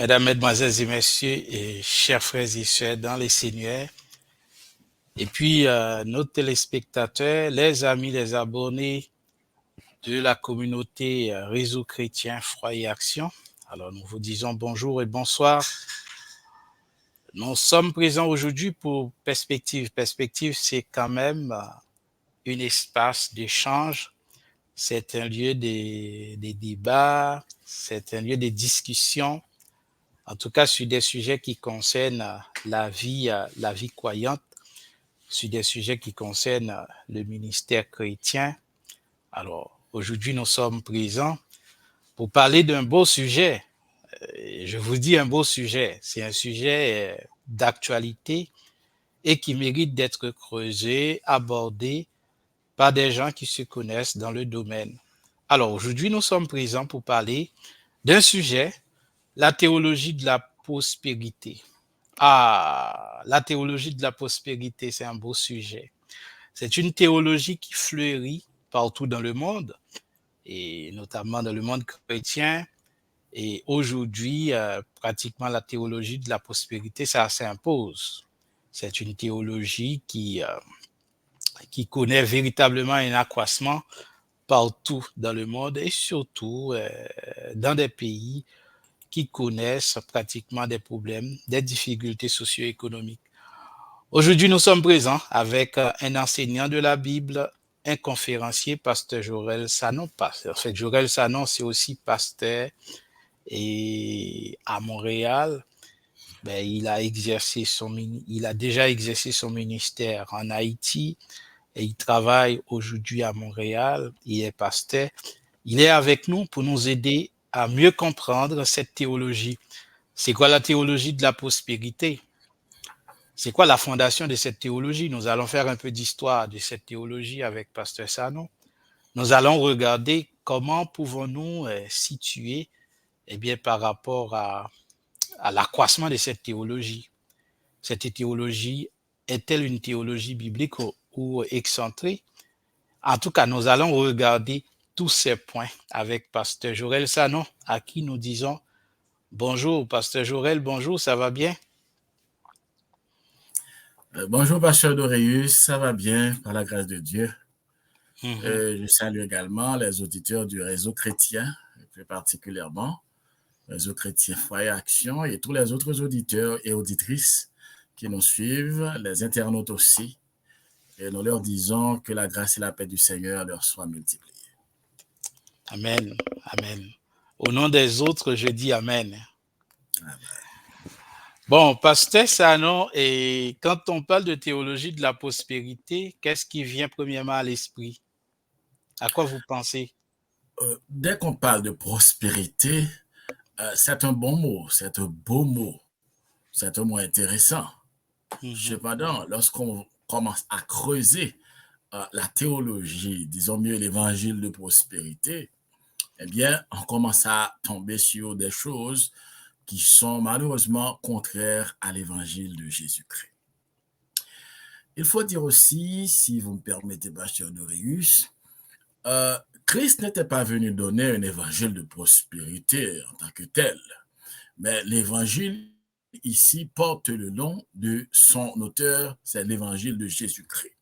Mesdames, Mesdemoiselles et Messieurs, et chers frères et sœurs dans les Seigneurs, et puis nos téléspectateurs, les amis, les abonnés de la communauté Réseau Chrétien Foi et Action. Alors nous vous disons bonjour et bonsoir. Nous sommes présents aujourd'hui pour Perspective. Perspective, c'est quand même un espace d'échange, c'est un lieu des débats, c'est un lieu de discussion, en tout cas sur des sujets qui concernent la vie croyante, sur des sujets qui concernent le ministère chrétien. Alors, aujourd'hui, nous sommes présents pour parler d'un beau sujet. Je vous dis un beau sujet. C'est un sujet d'actualité et qui mérite d'être creusé, abordé par des gens qui se connaissent dans le domaine. Alors, aujourd'hui, nous sommes présents pour parler d'un sujet, la théologie de la prospérité. Ah, la théologie de la prospérité, c'est un beau sujet. C'est une théologie qui fleurit partout dans le monde, et notamment dans le monde chrétien. Et aujourd'hui, pratiquement la théologie de la prospérité, ça s'impose. C'est une théologie qui connaît véritablement un accroissement partout dans le monde et surtout dans des pays qui connaissent pratiquement des problèmes, des difficultés socio-économiques. Aujourd'hui, nous sommes présents avec un enseignant de la Bible, un conférencier, pasteur Jorel Sanon. En fait, Jorel Sanon, c'est aussi pasteur et à Montréal. Ben, il a déjà exercé son ministère en Haïti et il travaille aujourd'hui à Montréal. Il est pasteur. Il est avec nous pour nous aider à mieux comprendre cette théologie. C'est quoi la théologie de la prospérité? C'est quoi la fondation de cette théologie? Nous allons faire un peu d'histoire de cette théologie avec Pasteur Sanon. Nous allons regarder comment pouvons-nous situer par rapport à l'accroissement de cette théologie. Cette théologie est-elle une théologie biblique ou excentrée? En tout cas, nous allons regarder tous ces points avec Pasteur Jorel Sanon, à qui nous disons bonjour. Pasteur Jorel, bonjour, ça va bien? Bonjour, Pasteur Doréus, ça va bien, par la grâce de Dieu. Mm-hmm. Je salue également les auditeurs du réseau chrétien, plus particulièrement réseau chrétien Foi et Action, et tous les autres auditeurs et auditrices qui nous suivent, les internautes aussi. Et nous leur disons que la grâce et la paix du Seigneur leur soient multipliées. Amen, amen. Au nom des autres, je dis amen. Amen. Bon, Pasteur Sanon, et quand on parle de théologie de la prospérité, qu'est-ce qui vient premièrement à l'esprit? À quoi vous pensez? Dès qu'on parle de prospérité, c'est un bon mot, c'est un beau mot, c'est un mot intéressant. Mm-hmm. Cependant, lorsqu'on commence à creuser la théologie, disons mieux l'évangile de prospérité, eh bien, on commence à tomber sur des choses qui sont malheureusement contraires à l'évangile de Jésus-Christ. Il faut dire aussi, si vous me permettez, Pasteur Doréus, Christ n'était pas venu donner un évangile de prospérité en tant que tel, mais l'évangile ici porte le nom de son auteur, c'est l'évangile de Jésus-Christ,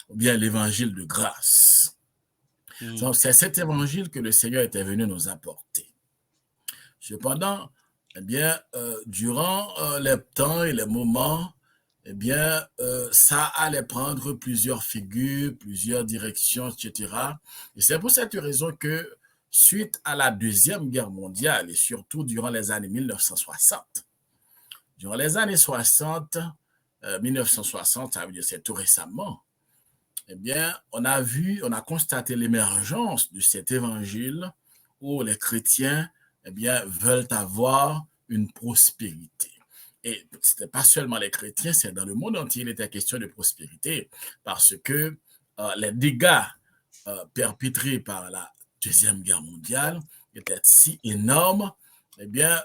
ou bien l'évangile de grâce. Donc, c'est cet évangile que le Seigneur était venu nous apporter. Cependant, eh bien, durant les temps et les moments, eh bien, ça allait prendre plusieurs figures, plusieurs directions, etc. Et c'est pour cette raison que, suite à la Deuxième Guerre mondiale, et surtout durant les années 1960, durant les années 60, 1960, ça veut dire c'est tout récemment, eh bien, on a constaté l'émergence de cet évangile où les chrétiens, eh bien, veulent avoir une prospérité. Et ce n'était pas seulement les chrétiens, c'est dans le monde entier, il était question de prospérité parce que les dégâts perpétrés par la Deuxième Guerre mondiale étaient si énormes, eh bien,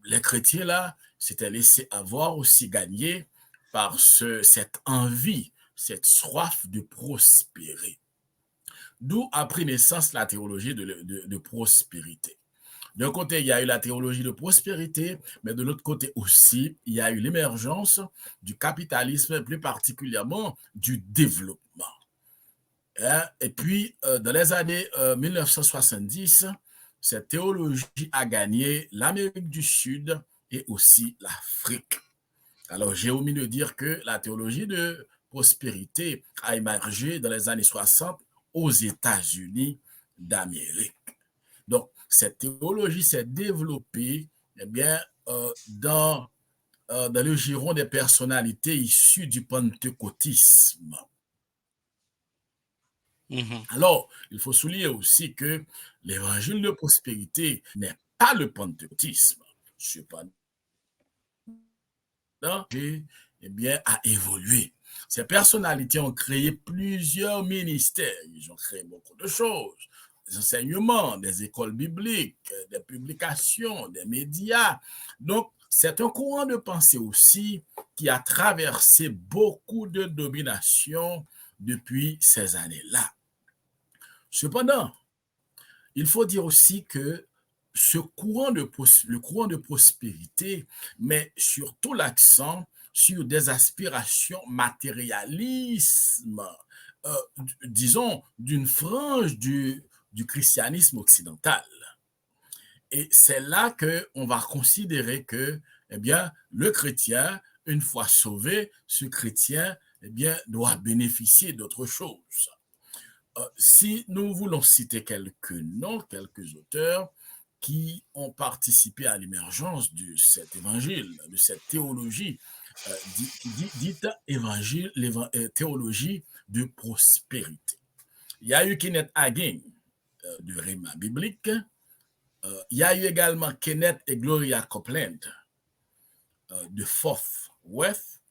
les chrétiens, là, s'étaient laissés avoir aussi gagner par cette envie, cette soif de prospérer. D'où a pris naissance la théologie de prospérité. D'un côté, il y a eu la théologie de prospérité, mais de l'autre côté aussi, il y a eu l'émergence du capitalisme, plus particulièrement du développement. Et puis, dans les années 1970, cette théologie a gagné l'Amérique du Sud et aussi l'Afrique. Alors, j'ai omis de dire que la théologie de prospérité a émergé dans les années 60 aux États-Unis d'Amérique. Donc, cette théologie s'est développée eh bien, dans le giron des personnalités issues du pentecôtisme. Alors, il faut souligner aussi que l'évangile de prospérité n'est pas le pentecôtisme. Cependant, eh bien, a évolué. Ces personnalités ont créé plusieurs ministères. Ils ont créé beaucoup de choses. Des enseignements, des écoles bibliques, des publications, des médias. Donc, c'est un courant de pensée aussi qui a traversé beaucoup de dominations depuis ces années-là. Cependant, il faut dire aussi que le courant de prospérité met surtout l'accent sur des aspirations matérialisme, disons, d'une frange du christianisme occidental. Et c'est là qu'on va considérer que, eh bien, le chrétien, une fois sauvé, ce chrétien, eh bien, doit bénéficier d'autre chose. Si nous voulons citer quelques noms, quelques auteurs qui ont participé à l'émergence de cet évangile, de cette théologie, dite évangile, théologie de prospérité. Il y a eu Kenneth Hagin de Rhéma biblique. Il y a eu également Kenneth et Gloria Copeland de Fourth West.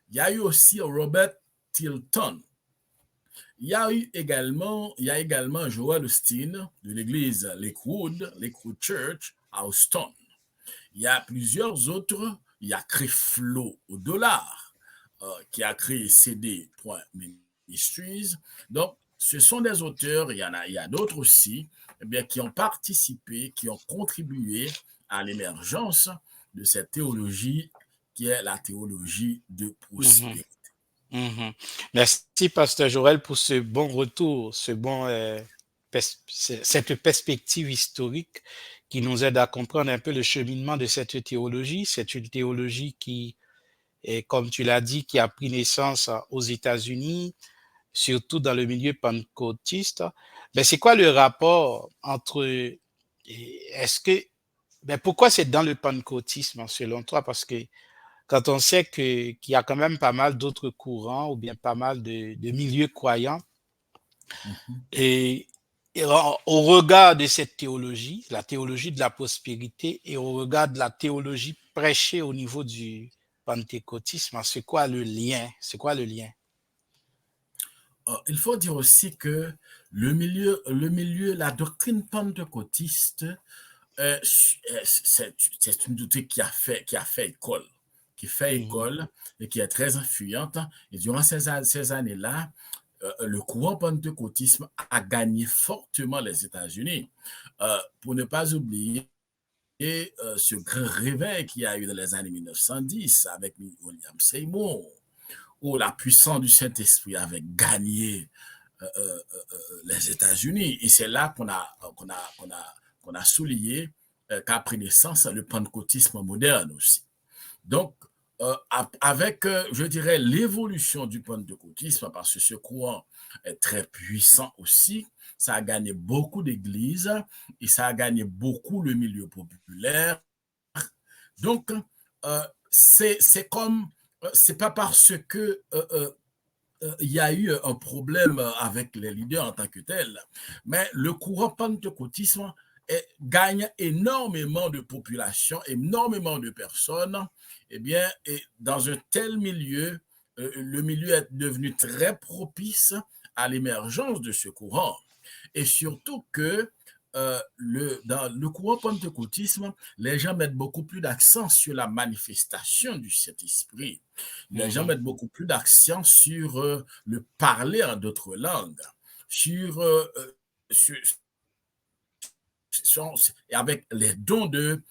Il y a eu aussi Robert Tilton. Il y a également Joel Osteen de l'église Lakewood Church à Houston. Il y a plusieurs autres. Il y a Creflo au dollar qui a créé CD.Ministries. Donc, ce sont des auteurs, il y a d'autres aussi, eh bien, qui ont participé, qui ont contribué à l'émergence de cette théologie qui est la théologie de prospérité. Merci, Pasteur Joël, pour ce bon retour, cette perspective historique qui nous aide à comprendre un peu le cheminement de cette théologie. C'est une théologie qui, comme tu l'as dit, qui a pris naissance aux États-Unis, surtout dans le milieu pentecôtiste. Mais c'est quoi le rapport entre... pourquoi c'est dans le pentecôtisme, selon toi? Parce que quand on sait qu'il y a quand même pas mal d'autres courants ou bien pas mal de milieux croyants, et au regard de cette théologie, la théologie de la prospérité, et au regard de la théologie prêchée au niveau du pentecôtisme, c'est quoi le lien? Il faut dire aussi que le milieu, la doctrine pentecôtiste, c'est une doctrine qui a fait école, et qui est très influente. Et durant ces années-là, le courant pentecôtisme a gagné fortement les États-Unis. Pour ne pas oublier ce grand réveil qu'il y a eu dans les années 1910 avec William Seymour, où la puissance du Saint-Esprit avait gagné les États-Unis. Et c'est là qu'on a souligné qu'a pris naissance le pentecôtisme moderne aussi. Donc, avec, je dirais, l'évolution du pentecôtisme, parce que ce courant est très puissant aussi, ça a gagné beaucoup d'églises et ça a gagné beaucoup le milieu populaire. Donc, c'est comme, c'est pas parce que il y a eu un problème avec les leaders en tant que tels, mais le courant pentecôtisme gagne énormément de population, énormément de personnes, eh bien, et dans un tel milieu, le milieu est devenu très propice à l'émergence de ce courant. Et surtout que dans le courant pentecôtisme, les gens mettent beaucoup plus d'accent sur la manifestation du Saint-Esprit. Les gens mettent beaucoup plus d'accent sur le parler en d'autres langues, sur et avec les dons de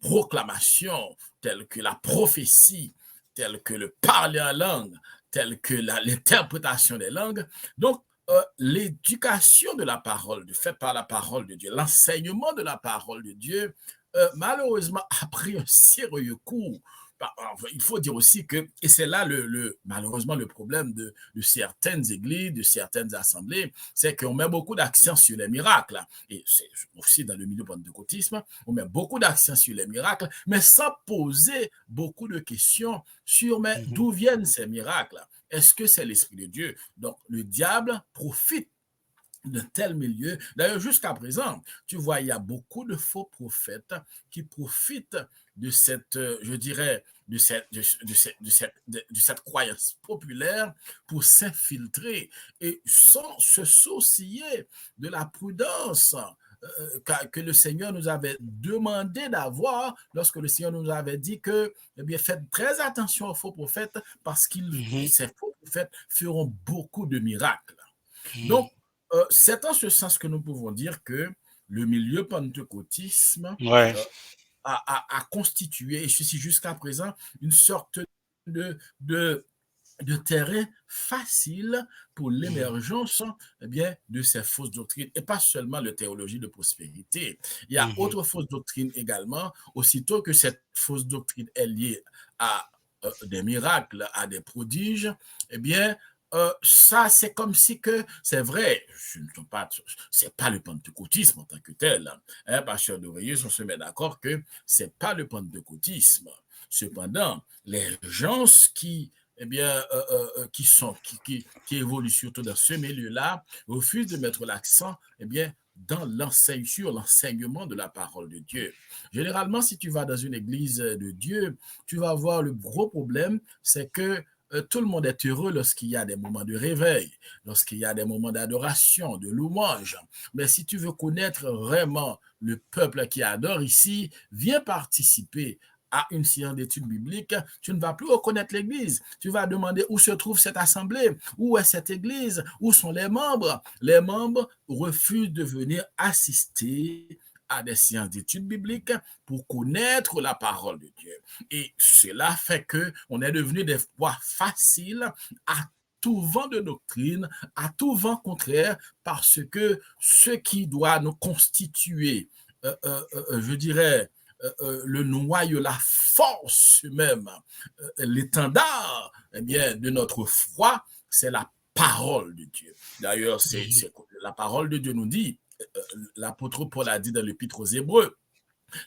proclamation, tels que la prophétie, tels que le parler en langue, tels que l'interprétation des langues. Donc, l'éducation de la parole, faite par la parole de Dieu, l'enseignement de la parole de Dieu, malheureusement, a pris un sérieux coup. Il faut dire aussi que, et c'est là malheureusement le problème de certaines églises, de certaines assemblées, c'est qu'on met beaucoup d'accent sur les miracles. Et c'est aussi dans le milieu pentecôtisme, on met beaucoup d'accent sur les miracles, mais sans poser beaucoup de questions sur mais d'où viennent ces miracles. Est-ce que c'est l'Esprit de Dieu? Donc, le diable profite de tel milieu. D'ailleurs, jusqu'à présent, tu vois, il y a beaucoup de faux prophètes qui profitent de cette, je dirais, de cette croyance populaire pour s'infiltrer et sans se soucier de la prudence que le Seigneur nous avait demandé d'avoir lorsque le Seigneur nous avait dit que, eh bien, faites très attention aux faux prophètes parce que ces faux prophètes feront beaucoup de miracles. Donc, c'est en ce sens que nous pouvons dire que le milieu pentecôtisme a constitué, et ceci jusqu'à présent, une sorte de terrain facile pour l'émergence de ces fausses doctrines, et pas seulement la théologie de prospérité. Il y a autre fausse doctrine également, aussitôt que cette fausse doctrine est liée à des miracles, à des prodiges, eh bien, ça, c'est comme si que, c'est vrai, c'est pas le pentecôtisme en tant que tel. Hein, Pasteur Dorius, on se met d'accord que c'est pas le pentecôtisme. Cependant, les gens qui évoluent surtout dans ce milieu-là refusent de mettre l'accent dans sur l'enseignement de la parole de Dieu. Généralement, si tu vas dans une église de Dieu, tu vas voir le gros problème, c'est que tout le monde est heureux lorsqu'il y a des moments de réveil, lorsqu'il y a des moments d'adoration, de louange. Mais si tu veux connaître vraiment le peuple qui adore ici, viens participer à une séance d'études bibliques, tu ne vas plus reconnaître l'église. Tu vas demander où se trouve cette assemblée, où est cette église, où sont les membres. Les membres refusent de venir assister à des séances d'études bibliques pour connaître la parole de Dieu. Et cela fait qu'on est devenu des voies faciles à tout vent de doctrine, à tout vent contraire, parce que ce qui doit nous constituer, je dirais, le noyau, la force même, l'étendard de notre foi, c'est la parole de Dieu. D'ailleurs, la parole de Dieu nous dit, l'apôtre Paul a dit dans l'Épître aux Hébreux,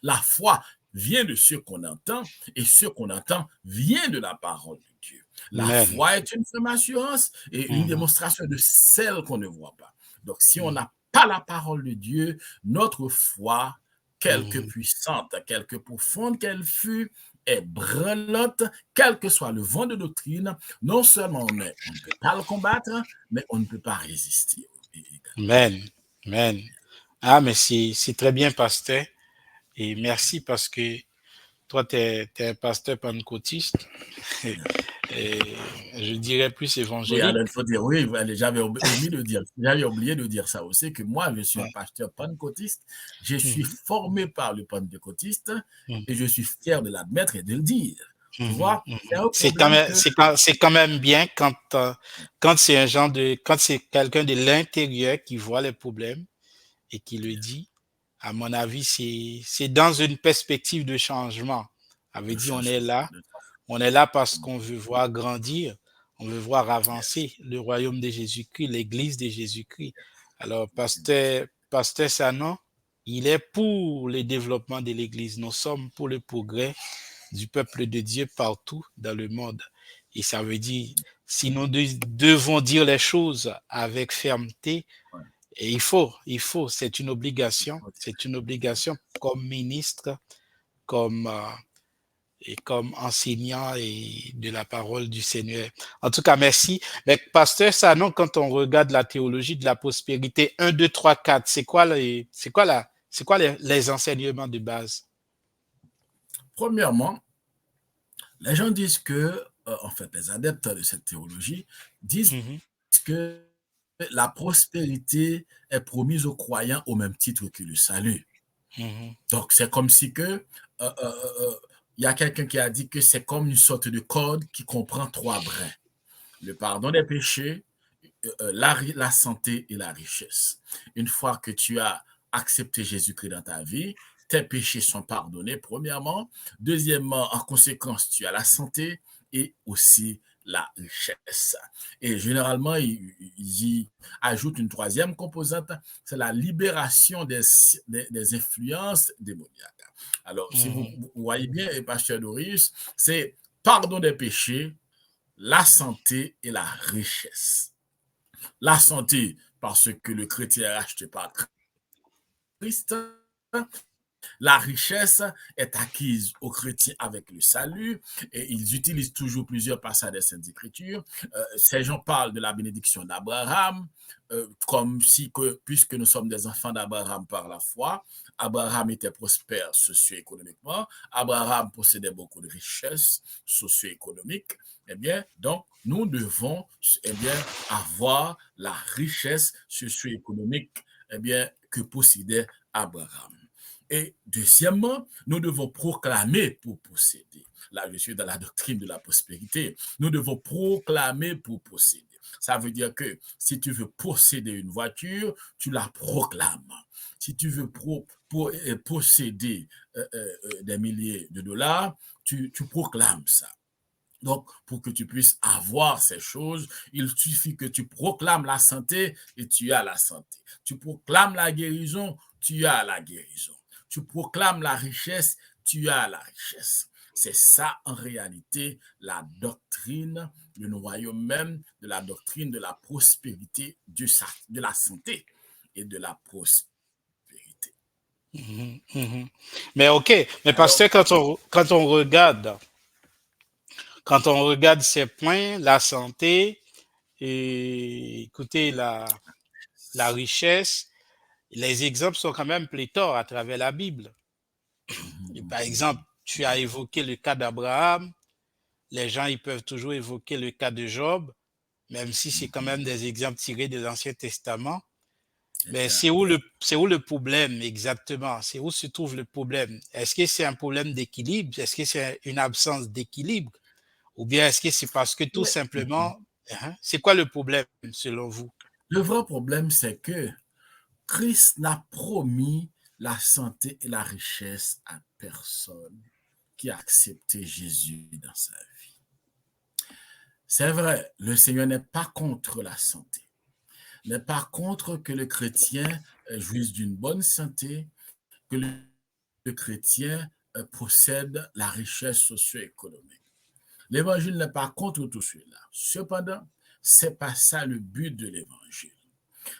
la foi vient de ce qu'on entend et ce qu'on entend vient de la parole de Dieu. La foi est une ferme assurance et une démonstration de celle qu'on ne voit pas. Donc, si on n'a pas la parole de Dieu, notre foi, quelque puissante, quelque profonde qu'elle fût, est branlante, quel que soit le vent de doctrine. Non seulement on ne peut pas le combattre, mais on ne peut pas résister. Amen. Amen. Ah, mais c'est très bien, pasteur. Et merci parce que toi, tu es un pasteur pentecôtiste. Et je dirais plus évangélique. Oui, alors il faut dire, oui, j'avais oublié de dire ça aussi, que moi, je suis un pasteur pentecôtiste. Je suis formé par le pentecôtiste et je suis fier de l'admettre et de le dire. Tu vois, c'est quand même bien quand c'est quand c'est quelqu'un de l'intérieur qui voit les problèmes et qui le dit. À mon avis, c'est dans une perspective de changement. Ça veut dire on est là parce qu'on veut voir grandir, on veut voir avancer le royaume de Jésus-Christ, l'église de Jésus-Christ. Alors, pasteur Sanon, il est pour le développement de l'église. Nous sommes pour le progrès du peuple de Dieu partout dans le monde. Et ça veut dire, si nous devons dire les choses avec fermeté, et il faut, c'est une obligation comme ministre, comme enseignant et de la parole du Seigneur. En tout cas, merci. Mais pasteur Sanon, quand on regarde la théologie de la prospérité 1, 2, 3, 4, c'est quoi les enseignements de base? Premièrement, les gens disent que, en fait, les adeptes de cette théologie disent que la prospérité est promise aux croyants au même titre que le salut. Donc, c'est comme si que il y a quelqu'un qui a dit que c'est comme une sorte de corde qui comprend 3 brins. Le pardon des péchés, la santé et la richesse. Une fois que tu as accepté Jésus-Christ dans ta vie, tes péchés sont pardonnés, premièrement. Deuxièmement, en conséquence, tu as la santé et aussi la richesse. Et généralement, il ajoute une troisième composante, c'est la libération des influences démoniaques. Alors, si vous voyez bien, Pasteur Doris, c'est pardon des péchés, la santé et la richesse. La santé, parce que le chrétien est racheté par Christ. La richesse est acquise aux chrétiens avec le salut et ils utilisent toujours plusieurs passages des Saintes Écritures. Ces gens parlent de la bénédiction d'Abraham, comme si, puisque nous sommes des enfants d'Abraham par la foi, Abraham était prospère socio-économiquement, Abraham possédait beaucoup de richesses socio-économiques. Eh bien, donc, nous devons avoir la richesse socio-économique que possédait Abraham. Et deuxièmement, nous devons proclamer pour posséder. Là, je suis dans la doctrine de la prospérité. Nous devons proclamer pour posséder. Ça veut dire que si tu veux posséder une voiture, tu la proclames. Si tu veux posséder des milliers de dollars, tu proclames ça. Donc, pour que tu puisses avoir ces choses, il suffit que tu proclames la santé et tu as la santé. Tu proclames la guérison, tu as la guérison. Tu proclames la richesse, tu as la richesse. C'est ça, en réalité, la doctrine de nos royaumes même, de la doctrine de la prospérité, de la santé et de la prospérité. Mais OK, mais parce que quand on regarde ces points, la santé et écoutez, la richesse, les exemples sont quand même pléthores à travers la Bible. Et par exemple, tu as évoqué le cas d'Abraham. Les gens, ils peuvent toujours évoquer le cas de Job, même si c'est quand même des exemples tirés de l'Ancien Testament. Mais c'est où le problème exactement? C'est où se trouve le problème? Est-ce que c'est un problème d'équilibre? Est-ce que c'est une absence d'équilibre? Ou bien est-ce que c'est parce que tout simplement, c'est quoi le problème selon vous? Le vrai problème, c'est que Christ n'a promis la santé et la richesse à personne qui a accepté Jésus dans sa vie. C'est vrai, le Seigneur n'est pas contre la santé, n'est pas contre que le chrétien jouisse d'une bonne santé, que le chrétien possède la richesse socio-économique. L'Évangile n'est pas contre tout cela. Cependant, ce n'est pas ça le but de l'Évangile.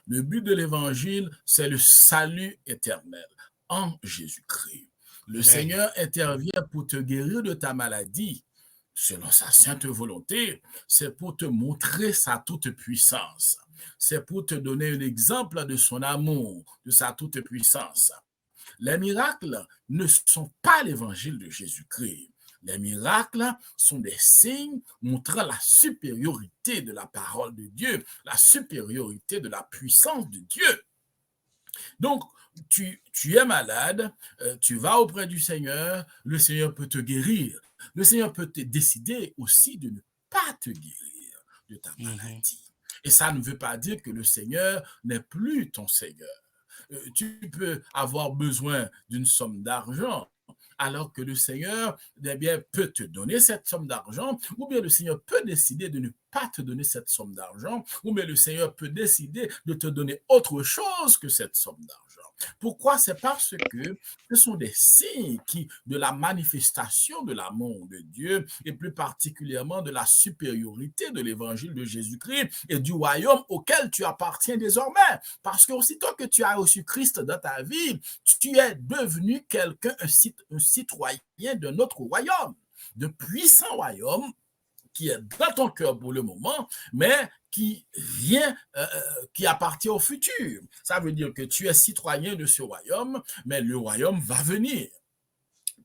Le but de l'Évangile, c'est le salut éternel en Jésus-Christ. Le Seigneur intervient pour te guérir de ta maladie selon sa sainte volonté. C'est pour te montrer sa toute puissance. C'est pour te donner un exemple de son amour, de sa toute puissance. Les miracles ne sont pas l'évangile de Jésus-Christ. Les miracles sont des signes montrant la supériorité de la parole de Dieu, la supériorité de la puissance de Dieu. Donc, tu es malade, tu vas auprès du Seigneur, le Seigneur peut te guérir. Le Seigneur peut te décider aussi de ne pas te guérir de ta maladie. Et ça ne veut pas dire que le Seigneur n'est plus ton Seigneur. Tu peux avoir besoin d'une somme d'argent, alors que le Seigneur peut te donner cette somme d'argent, ou bien le Seigneur peut décider de ne pas te donner cette somme d'argent, ou bien le Seigneur peut décider de te donner autre chose que cette somme d'argent. Pourquoi? C'est parce que ce sont des signes de la manifestation de l'amour de Dieu et plus particulièrement de la supériorité de l'évangile de Jésus-Christ et du royaume auquel tu appartiens désormais. Parce que aussitôt que tu as reçu Christ dans ta vie, tu es devenu quelqu'un, un citoyen de notre royaume, de puissant royaume qui est dans ton cœur pour le moment, mais qui appartient au futur. Ça veut dire que tu es citoyen de ce royaume, mais le royaume va venir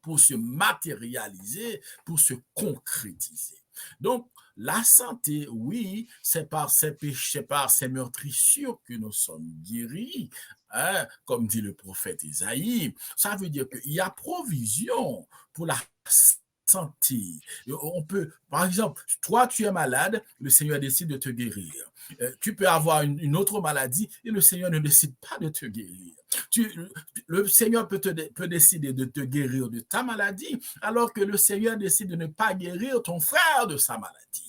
pour se matérialiser, pour se concrétiser. Donc, la santé, oui, c'est par ces péchés, c'est par ces meurtrissures que nous sommes guéris. hein, comme dit le prophète Isaïe. Ça veut dire qu'il y a provision pour la santé. On peut, par exemple, toi, tu es malade, le Seigneur décide de te guérir. Tu peux avoir une autre maladie et le Seigneur ne décide pas de te guérir. Le Seigneur peut décider de te guérir de ta maladie, alors que le Seigneur décide de ne pas guérir ton frère de sa maladie.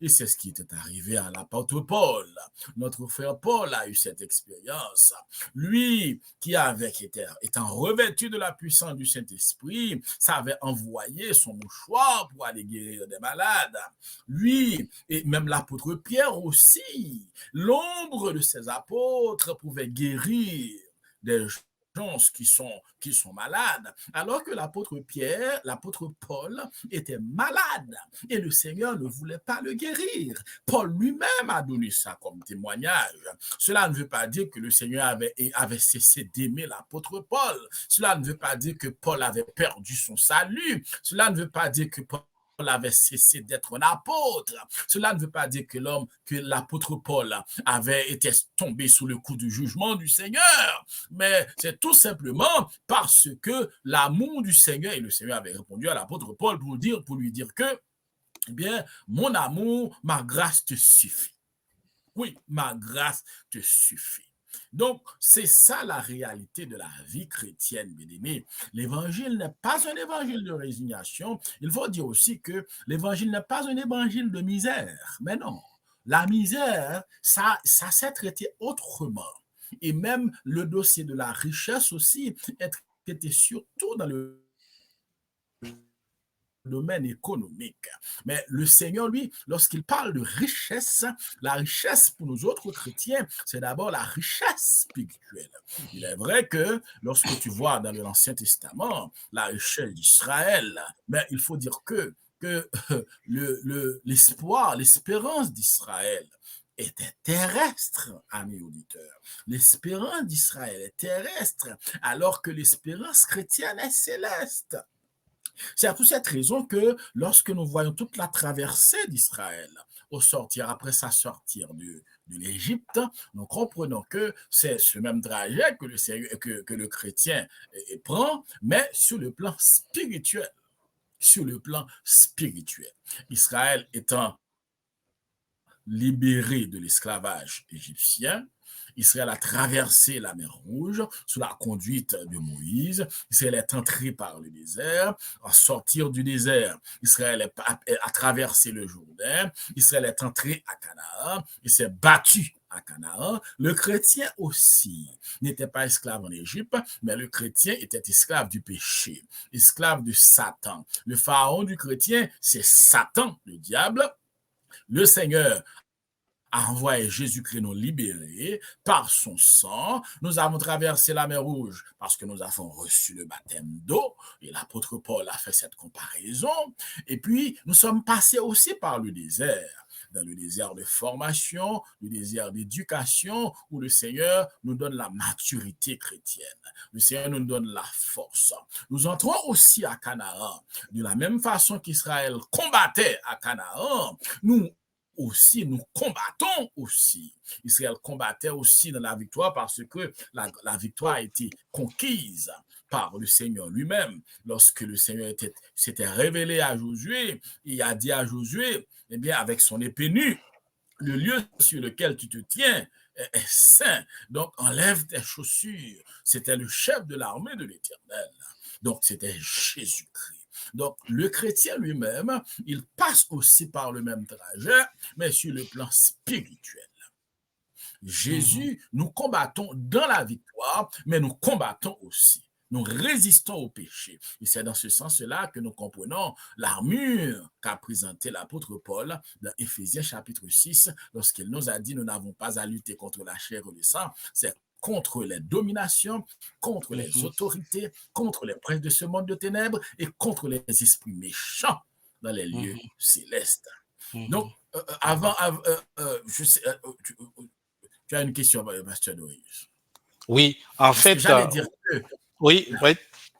Et c'est ce qui était arrivé à l'apôtre Paul. Notre frère Paul a eu cette expérience. Lui, qui étant revêtu de la puissance du Saint-Esprit, savait envoyer son mouchoir pour aller guérir des malades. Lui, et même l'apôtre Pierre aussi, l'ombre de ses apôtres pouvait guérir des gens qui sont malades, alors que l'apôtre Paul était malade et le Seigneur ne voulait pas le guérir. Paul lui-même a donné ça comme témoignage. Cela ne veut pas dire que le Seigneur avait cessé d'aimer l'apôtre Paul. Cela ne veut pas dire que Paul avait perdu son salut. Cela ne veut pas dire que Paul avait cessé d'être un apôtre. Cela ne veut pas dire que l'apôtre Paul avait été tombé sous le coup du jugement du Seigneur, mais c'est tout simplement parce que l'amour du Seigneur, et le Seigneur avait répondu à l'apôtre Paul pour lui dire que, eh bien, mon amour, ma grâce te suffit. Oui, ma grâce te suffit. Donc, c'est ça la réalité de la vie chrétienne, bien-aimés. L'évangile n'est pas un évangile de résignation. Il faut dire aussi que l'évangile n'est pas un évangile de misère. Mais non, la misère, ça s'est traité autrement. Et même le dossier de la richesse aussi est traité surtout dans le domaine économique. Mais le Seigneur, lui, lorsqu'il parle de richesse, la richesse pour nous autres chrétiens, c'est d'abord la richesse spirituelle. Il est vrai que lorsque tu vois dans l'Ancien Testament la richesse d'Israël, mais il faut dire que l'espoir, l'espérance d'Israël était terrestre, amis auditeurs. L'espérance d'Israël est terrestre, alors que l'espérance chrétienne est céleste. C'est à toute cette raison que lorsque nous voyons toute la traversée d'Israël après sa sortie de l'Égypte, nous comprenons que c'est ce même trajet que le chrétien prend, mais sur le plan spirituel. Sur le plan spirituel. Israël étant libéré de l'esclavage égyptien, Israël a traversé la mer Rouge sous la conduite de Moïse. Israël est entré par le désert. En sortir du désert, Israël a traversé le Jourdain. Israël est entré à Canaan. Il s'est battu à Canaan. Le chrétien aussi n'était pas esclave en Égypte, mais le chrétien était esclave du péché, esclave de Satan. Le pharaon du chrétien, c'est Satan, le diable. Le Seigneur a envoyé Jésus-Christ nous libérer par son sang. Nous avons traversé la mer Rouge parce que nous avons reçu le baptême d'eau. Et l'apôtre Paul a fait cette comparaison. Et puis, nous sommes passés aussi par le désert. Dans le désert de formation, le désert d'éducation, où le Seigneur nous donne la maturité chrétienne. Le Seigneur nous donne la force. Nous entrons aussi à Canaan. De la même façon qu'Israël combattait à Canaan, nous combattons aussi. Israël combattait aussi dans la victoire parce que la victoire a été conquise par le Seigneur lui-même. Lorsque le Seigneur s'était révélé à Josué, il a dit à Josué, eh bien, avec son épée nue, le lieu sur lequel tu te tiens est saint. Donc, enlève tes chaussures. C'était le chef de l'armée de l'Éternel. Donc, c'était Jésus-Christ. Donc, le chrétien lui-même, il passe aussi par le même trajet, mais sur le plan spirituel. Jésus, nous combattons dans la victoire, mais nous combattons aussi. Nous résistons au péché. Et c'est dans ce sens-là que nous comprenons l'armure qu'a présentée l'apôtre Paul dans Éphésiens chapitre 6, lorsqu'il nous a dit, nous n'avons pas à lutter contre la chair et le sang, c'est contre les dominations, contre les autorités, contre les princes de ce monde de ténèbres et contre les esprits méchants dans les lieux célestes. Donc, tu as une question, Pasteur Dorius? Oui, en fait, j'allais dire que oui,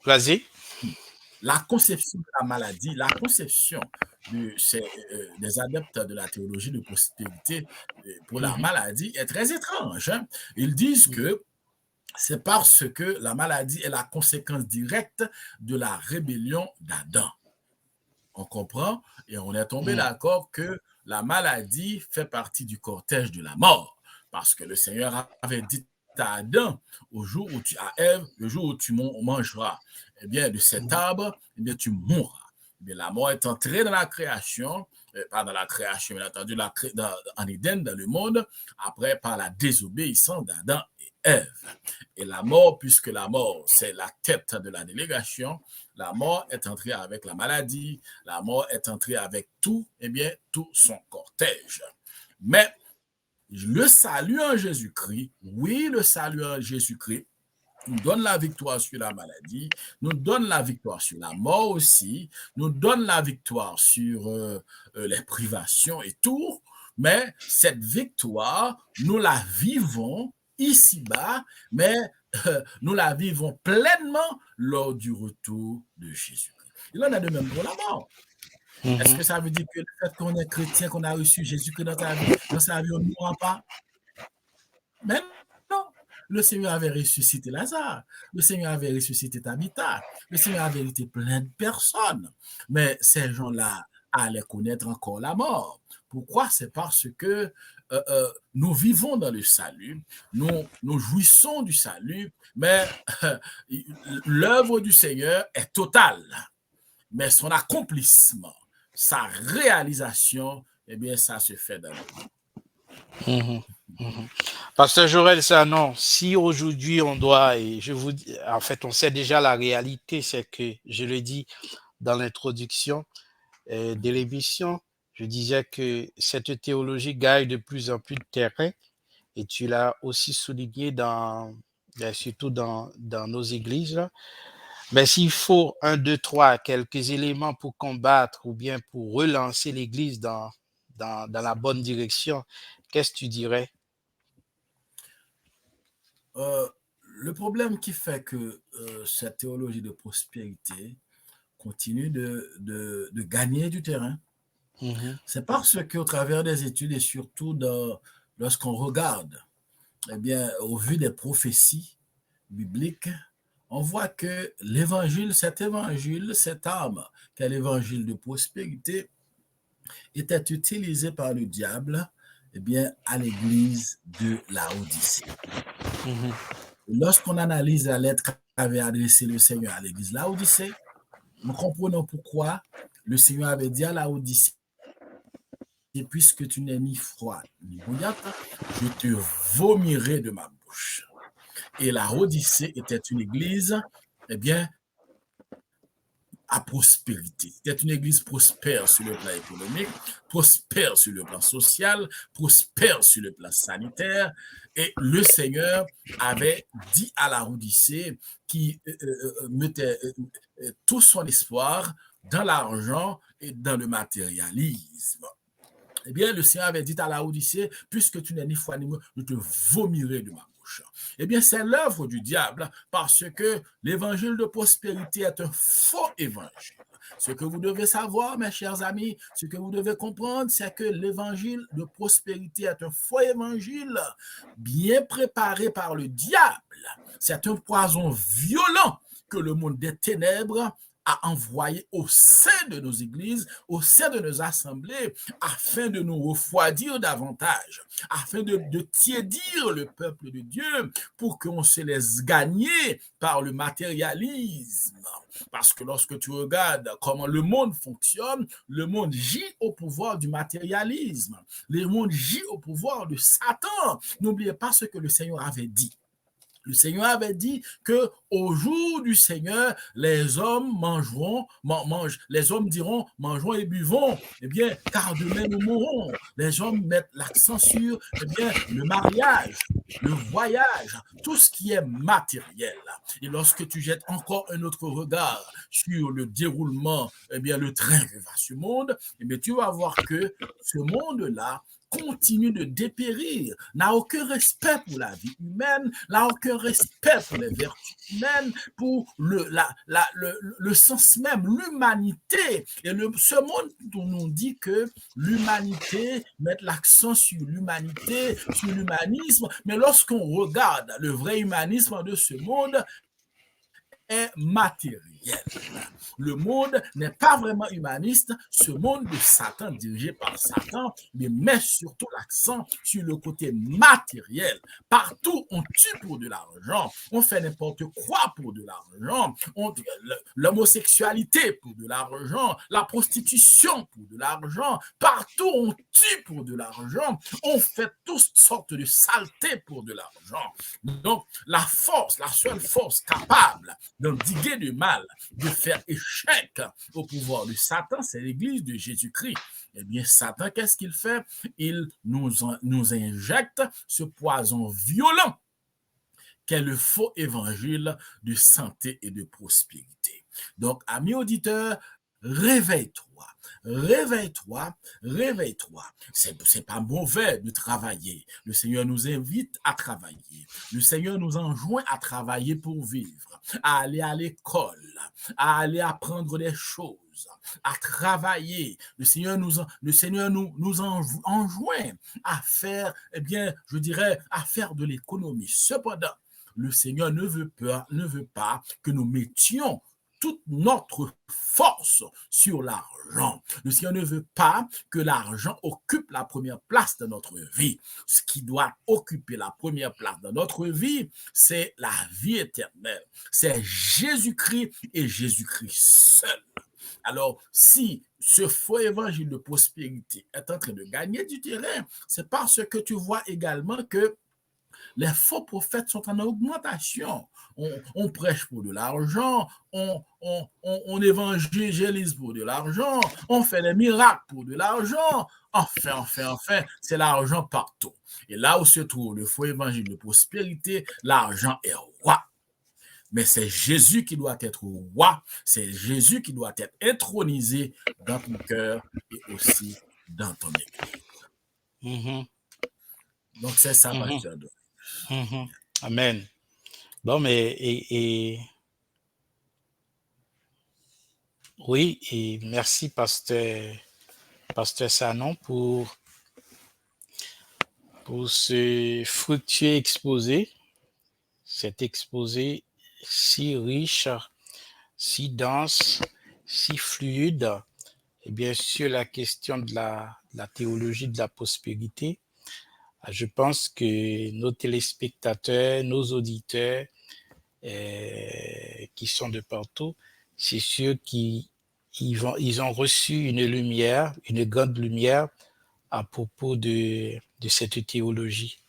vas-y. La conception de la maladie, la conception des adeptes de la théologie de prospérité pour la maladie est très étrange. Hein? Ils disent que c'est parce que la maladie est la conséquence directe de la rébellion d'Adam. On comprend et on est tombé d'accord que la maladie fait partie du cortège de la mort. Parce que le Seigneur avait dit à Adam, au jour où tu as Ève, le jour où tu mangeras eh bien, de cet arbre, eh bien, tu mourras. Eh bien, la mort est entrée dans la création, pas dans la création, mais entendu en Éden, dans le monde, après par la désobéissance d'Adam et Ève. Et la mort, puisque la mort, c'est la tête de la délégation, la mort est entrée avec la maladie, la mort est entrée avec tout, eh bien, tout son cortège. Mais le salut en Jésus-Christ, oui, le salut en Jésus-Christ nous donne la victoire sur la maladie, nous donne la victoire sur la mort aussi, nous donne la victoire sur les privations et tout, mais cette victoire, nous la vivons ici-bas, mais nous la vivons pleinement lors du retour de Jésus-Christ. Il en a de même pour la mort. Est-ce que ça veut dire que le fait qu'on est chrétien, qu'on a reçu Jésus-Christ dans sa vie, on ne mourra pas? Mais non. Le Seigneur avait ressuscité Lazare. Le Seigneur avait ressuscité Tabitha. Le Seigneur avait été plein de personnes. Mais ces gens-là allaient connaître encore la mort. Pourquoi? C'est parce que nous vivons dans le salut, nous jouissons du salut, mais l'œuvre du Seigneur est totale. Mais son accomplissement, sa réalisation, eh bien, ça se fait dans le monde. Pasteur Jorel, ça non. Si aujourd'hui on doit, et je vous dis, en fait, on sait déjà la réalité, c'est que, je le dis dans l'introduction de l'émission, je disais que cette théologie gagne de plus en plus de terrain, et tu l'as aussi souligné surtout dans nos églises, là. Mais s'il faut 1, 2, 3, quelques éléments pour combattre ou bien pour relancer l'Église dans la bonne direction, qu'est-ce que tu dirais? Le problème qui fait que cette théologie de prospérité continue de gagner du terrain, c'est parce qu'au travers des études et surtout lorsqu'on regarde, eh bien, au vu des prophéties bibliques, on voit que l'évangile, cette arme qu'est l'évangile de prospérité, était utilisé par le diable, eh bien, à l'église de Laodicée. Lorsqu'on analyse la lettre qu'avait adressée le Seigneur à l'église Laodicée, nous comprenons pourquoi le Seigneur avait dit à Laodicée, puisque tu n'es ni froid ni bouillante, je te vomirai de ma bouche. Et la Laodicée était une église, eh bien, à prospérité. C'était une église prospère sur le plan économique, prospère sur le plan social, prospère sur le plan sanitaire. Et le Seigneur avait dit à la Laodicée qui mettait tout son espoir dans l'argent et dans le matérialisme. Eh bien, le Seigneur avait dit à la Laodicée, puisque tu n'es ni foi ni mort, je te vomirai de ma bouche. Eh bien, c'est l'œuvre du diable parce que l'évangile de prospérité est un faux évangile. Ce que vous devez savoir, mes chers amis, ce que vous devez comprendre, c'est que l'évangile de prospérité est un faux évangile bien préparé par le diable. C'est un poison violent que le monde des ténèbres a envoyé au sein de nos églises, au sein de nos assemblées, afin de nous refroidir davantage, afin de tiédir le peuple de Dieu pour qu'on se laisse gagner par le matérialisme. Parce que lorsque tu regardes comment le monde fonctionne, le monde gît au pouvoir du matérialisme. Le monde gît au pouvoir de Satan. N'oubliez pas ce que le Seigneur avait dit. Le Seigneur avait dit que au jour du Seigneur, les hommes les hommes diront, mangeons et buvons. Eh bien, car demain nous mourrons. Les hommes mettent l'accent sur, eh bien, le mariage, le voyage, tout ce qui est matériel. Et lorsque tu jettes encore un autre regard sur le déroulement, eh bien, le train que va ce monde, eh bien, tu vas voir que ce monde-là continue de dépérir, n'a aucun respect pour la vie humaine, n'a aucun respect pour les vertus même pour le sens même, l'humanité. Et ce monde nous dit que l'humanité, mettre l'accent sur l'humanité, sur l'humanisme, mais lorsqu'on regarde le vrai humanisme de ce monde, est matériel. Le monde n'est pas vraiment humaniste. Ce monde de Satan, dirigé par Satan, mais met surtout l'accent sur le côté matériel. Partout, on tue pour de l'argent, on fait n'importe quoi pour de l'argent, l'homosexualité pour de l'argent, la prostitution pour de l'argent. Partout, on tue pour de l'argent, on fait toutes sortes de saletés pour de l'argent. Donc, la seule force capable d'endiguer le mal, de faire échec au pouvoir de Satan, c'est l'Église de Jésus-Christ. Eh bien, Satan, qu'est-ce qu'il fait? Il nous injecte ce poison violent qu'est le faux évangile de santé et de prospérité. Donc, amis auditeurs, réveille-toi, réveille-toi, réveille-toi. C'est pas mauvais de travailler. Le Seigneur nous invite à travailler. Le Seigneur nous enjoint à travailler pour vivre, à aller à l'école, à aller apprendre des choses, à travailler. Le Seigneur nous enjoint à faire, eh bien, je dirais, à faire de l'économie. Cependant, le Seigneur ne veut pas que nous mettions toute notre force sur l'argent. Le Seigneur ne veut pas que l'argent occupe la première place de notre vie. Ce qui doit occuper la première place de notre vie, c'est la vie éternelle. C'est Jésus-Christ et Jésus-Christ seul. Alors, si ce faux évangile de prospérité est en train de gagner du terrain, c'est parce que tu vois également que les faux prophètes sont en augmentation. On prêche pour de l'argent, on évangélise pour de l'argent, on fait des miracles pour de l'argent. Enfin, c'est l'argent partout. Et là où se trouve le faux évangile de prospérité, l'argent est roi. Mais c'est Jésus qui doit être roi, c'est Jésus qui doit être intronisé dans ton cœur et aussi dans ton église. Mm-hmm. Donc, c'est ça, pasteur. Mm-hmm. Amen. Bon, mais oui, et merci, pasteur Sanon, pour ce fructueux exposé, cet exposé si riche, si dense, si fluide, et bien sûr la question de la théologie de la prospérité. Je pense que nos téléspectateurs, nos auditeurs qui sont de partout, c'est sûr qu'ils ont reçu une lumière, une grande lumière à propos de cette théologie.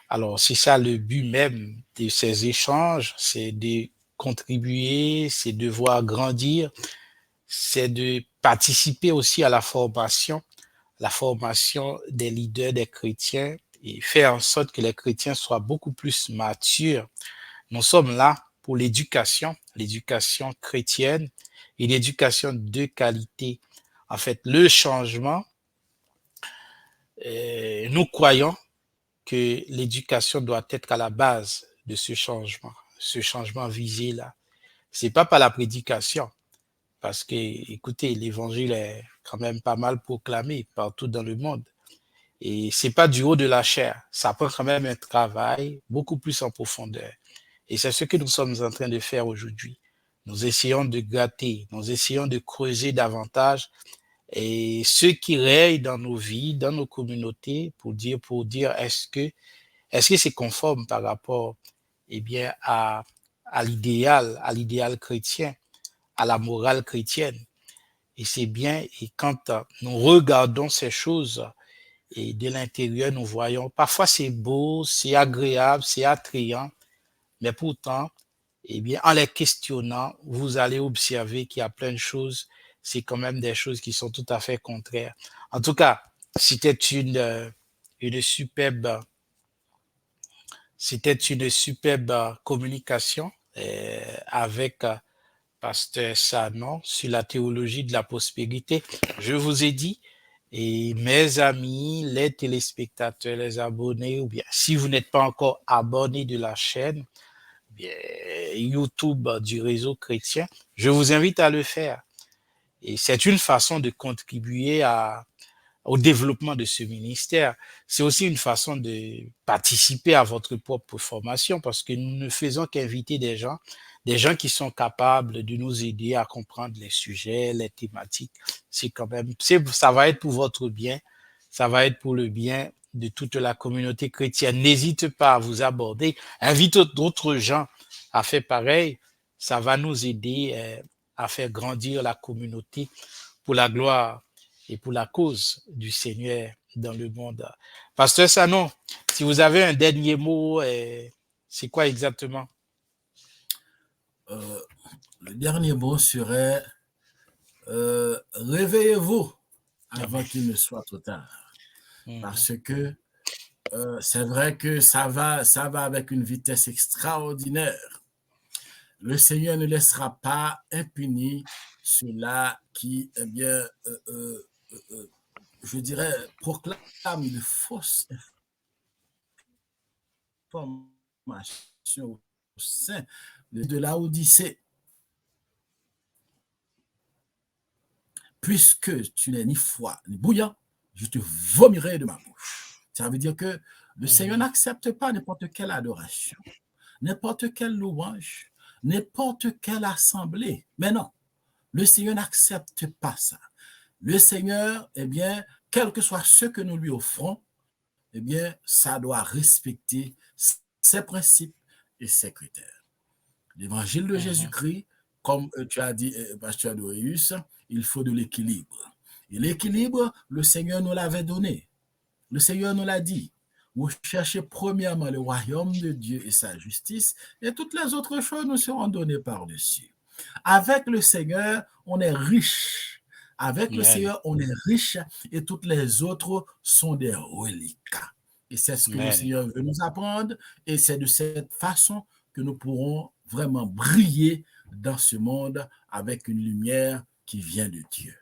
Alors, c'est ça le but même de ces échanges, c'est de contribuer, c'est de voir grandir, c'est de participer aussi à la formation des leaders, des chrétiens, et faire en sorte que les chrétiens soient beaucoup plus matures. Nous sommes là pour l'éducation chrétienne et l'éducation de qualité. En fait, le changement, nous croyons que l'éducation doit être à la base de ce changement visé là. C'est pas par la prédication, parce que, écoutez, l'évangile est quand même pas mal proclamé partout dans le monde. Et c'est pas du haut de la chair. Ça prend quand même un travail beaucoup plus en profondeur. Et c'est ce que nous sommes en train de faire aujourd'hui. Nous essayons de gratter, nous essayons de creuser davantage et ce qui règne dans nos vies, dans nos communautés, pour dire est-ce que c'est conforme par rapport, eh bien, à l'idéal chrétien, à la morale chrétienne. Et c'est bien, et quand nous regardons ces choses, et de l'intérieur, nous voyons, parfois c'est beau, c'est agréable, c'est attrayant, mais pourtant, eh bien, en les questionnant, vous allez observer qu'il y a plein de choses, c'est quand même des choses qui sont tout à fait contraires. En tout cas, c'était une superbe communication avec pasteur Sanon sur la théologie de la prospérité. Je vous ai dit, et mes amis, les téléspectateurs, les abonnés, ou bien si vous n'êtes pas encore abonné de la chaîne, YouTube du réseau chrétien, je vous invite à le faire. Et c'est une façon de contribuer au développement de ce ministère. C'est aussi une façon de participer à votre propre formation parce que nous ne faisons qu'inviter des gens qui sont capables de nous aider à comprendre les sujets, les thématiques. C'est quand même, ça va être pour votre bien, ça va être pour le bien de toute la communauté chrétienne. N'hésitez pas à vous aborder, invite d'autres gens à faire pareil. Ça va nous aider à faire grandir la communauté pour la gloire et pour la cause du Seigneur dans le monde. Pasteur Sanon, si vous avez un dernier mot, c'est quoi exactement? Le dernier mot serait réveillez-vous avant qu'il ne soit trop tard. Parce que c'est vrai que ça va avec une vitesse extraordinaire. Le Seigneur ne laissera pas impuni ceux-là qui, eh bien, je dirais, proclament de fausses informations au sein de la Odyssée. Puisque tu n'es ni froid ni bouillant, je te vomirai de ma bouche. Ça veut dire que le Seigneur n'accepte pas n'importe quelle adoration, n'importe quelle louange, n'importe quelle assemblée. Mais non, le Seigneur n'accepte pas ça. Le Seigneur, eh bien, quel que soit ce que nous lui offrons, eh bien, ça doit respecter ses principes et ses critères. L'évangile de Jésus-Christ, comme tu as dit, Pasteur Dorius, il faut de l'équilibre. Et l'équilibre, le Seigneur nous l'avait donné. Le Seigneur nous l'a dit. Vous cherchez premièrement le royaume de Dieu et sa justice, et toutes les autres choses nous seront données par-dessus. Avec le Seigneur, on est riche. Avec le Seigneur, on est riche, et toutes les autres sont des reliquats. Et c'est ce que le Seigneur veut nous apprendre, et c'est de cette façon que nous pourrons vraiment briller dans ce monde avec une lumière qui vient de Dieu.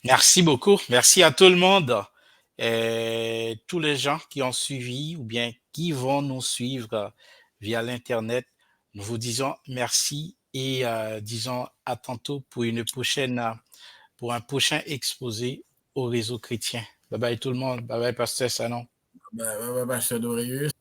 Merci beaucoup. Merci à tout le monde. Et tous les gens qui ont suivi ou bien qui vont nous suivre via l'Internet, nous vous disons merci et disons à tantôt pour un prochain exposé au réseau chrétien. Bye bye tout le monde. Bye bye Pasteur Sanon. Bye bye Pasteur Dorius.